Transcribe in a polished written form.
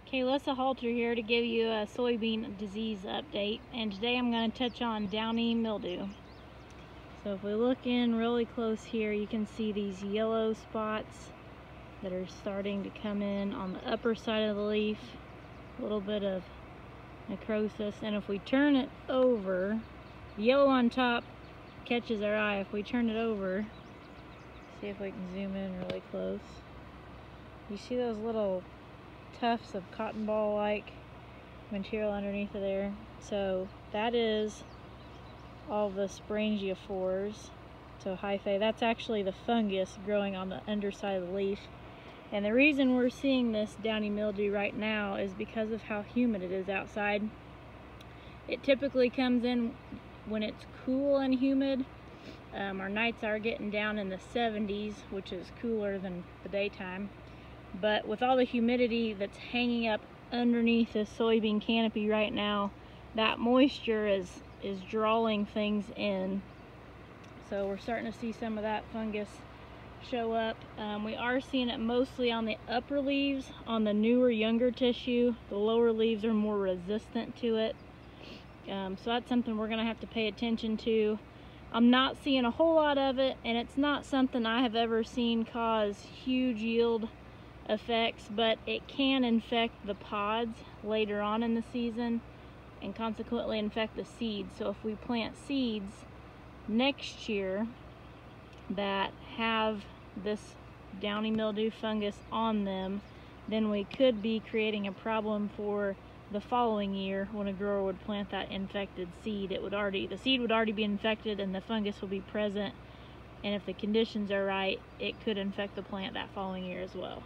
Okay, Alyssa Halter here to give you a soybean disease update, and today I'm going to touch on downy mildew. So if we look in really close here, you can see these yellow spots that are starting to come in on the upper side of the leaf, a little bit of necrosis, and if we turn it over, yellow on top catches our eye. If we turn it over, see if we can zoom in really close, you see those little tufts of cotton ball like material underneath of there. So that is all the sporangiophores. So hyphae, that's actually the fungus growing on the underside of the leaf. And the reason we're seeing this downy mildew right now is because of how humid it is outside. It typically comes in when it's cool and humid. Our nights are getting down in the 70s, which is cooler than the daytime. But with all the humidity that's hanging up underneath the soybean canopy right now, that moisture is drawing things in. So we're starting to see some of that fungus show up. We are seeing it mostly on the upper leaves, on the newer, younger tissue. The lower leaves are more resistant to it. So that's something we're going to have to pay attention to. I'm not seeing a whole lot of it, and it's not something I have ever seen cause huge yield effects, but it can infect the pods later on in the season and consequently infect the seeds. So if we plant seeds next year that have this downy mildew fungus on them, then we could be creating a problem for the following year when a grower would plant that infected seed. The seed would already be infected and the fungus will be present, and if the conditions are right, it could infect the plant that following year as well.